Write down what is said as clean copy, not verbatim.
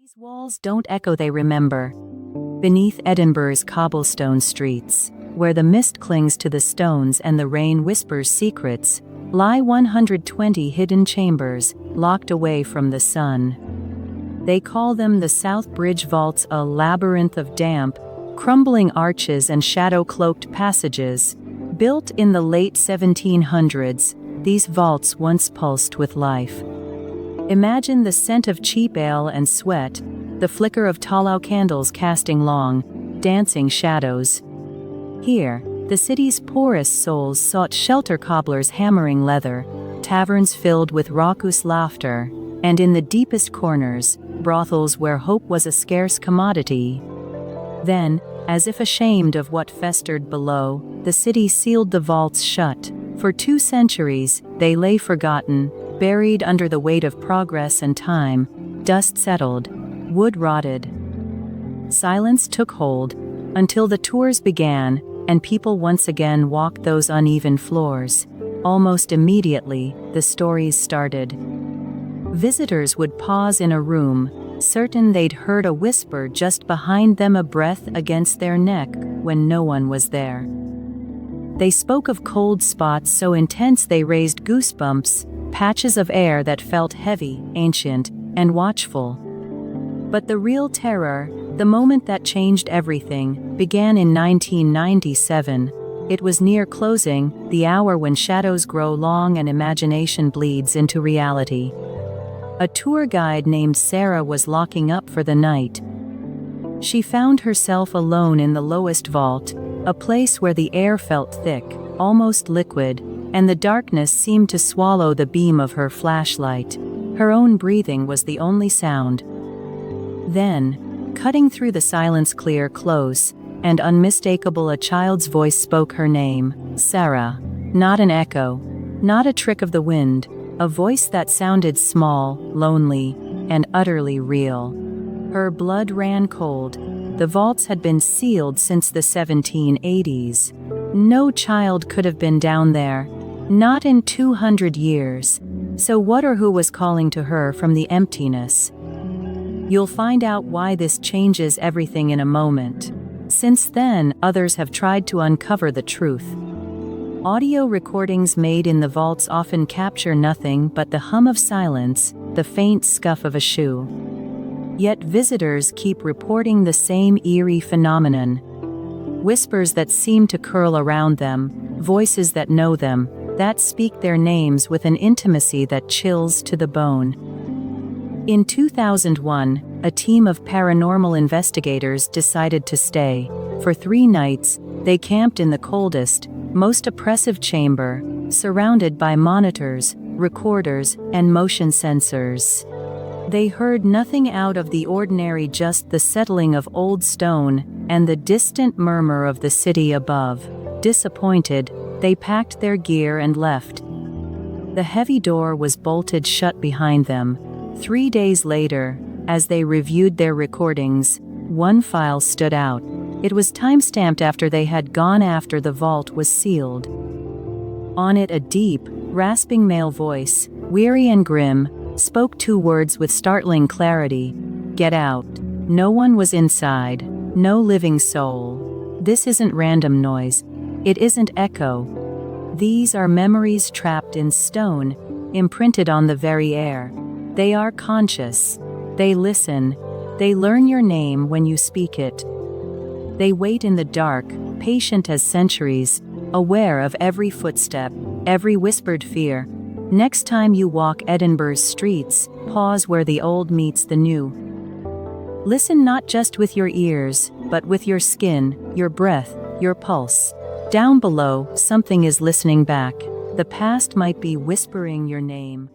These walls don't echo, they remember. Beneath Edinburgh's cobblestone streets, where the mist clings to the stones and the rain whispers secrets, lie 120 hidden chambers, locked away from the sun. They call them the South Bridge Vaults, a labyrinth of damp, crumbling arches and shadow-cloaked passages. Built in the late 1700s, these vaults once pulsed with life. Imagine the scent of cheap ale and sweat, the flicker of tallow candles casting long, dancing shadows. Here, the city's poorest souls sought shelter, cobblers hammering leather, taverns filled with raucous laughter, and in the deepest corners, brothels where hope was a scarce commodity. Then, as if ashamed of what festered below, the city sealed the vaults shut. For 2 centuries, they lay forgotten, buried under the weight of progress and time. Dust settled, wood rotted. Silence took hold, until the tours began, and people once again walked those uneven floors. Almost immediately, the stories started. Visitors would pause in a room, certain they'd heard a whisper just behind them, a breath against their neck when no one was there. They spoke of cold spots so intense they raised goosebumps, patches of air that felt heavy, ancient, and watchful. But the real terror, the moment that changed everything, began in 1997. It was near closing, the hour when shadows grow long and imagination bleeds into reality. A tour guide named Sarah was locking up for the night. She found herself alone in the lowest vault, a place where the air felt thick, almost liquid, and the darkness seemed to swallow the beam of her flashlight. Her own breathing was the only sound. Then, cutting through the silence, clear, close, and unmistakable, a child's voice spoke her name, Sarah. Not an echo, not a trick of the wind, a voice that sounded small, lonely, and utterly real. Her blood ran cold. The vaults had been sealed since the 1780s. No child could have been down there. Not in 200 years. So what or who was calling to her from the emptiness? You'll find out why this changes everything in a moment. Since then, others have tried to uncover the truth. Audio recordings made in the vaults often capture nothing but the hum of silence, the faint scuff of a shoe. Yet visitors keep reporting the same eerie phenomenon. Whispers that seem to curl around them, voices that know them, that speak their names with an intimacy that chills to the bone. In 2001, a team of paranormal investigators decided to stay. For 3 nights, they camped in the coldest, most oppressive chamber, surrounded by monitors, recorders, and motion sensors. They heard nothing out of the ordinary, just the settling of old stone and the distant murmur of the city above. Disappointed, they packed their gear and left. The heavy door was bolted shut behind them. 3 days later, as they reviewed their recordings, one file stood out. It was timestamped after they had gone, after the vault was sealed. On it, a deep, rasping male voice, weary and grim, spoke 2 words with startling clarity: "Get out." No one was inside, no living soul. This isn't random noise. It isn't echo. These are memories trapped in stone, imprinted on the very air. They are conscious. They listen. They learn your name when you speak it. They wait in the dark, patient as centuries, aware of every footstep, every whispered fear. Next time you walk Edinburgh's streets, pause where the old meets the new. Listen not just with your ears, but with your skin, your breath, your pulse. Down below, something is listening back. The past might be whispering your name.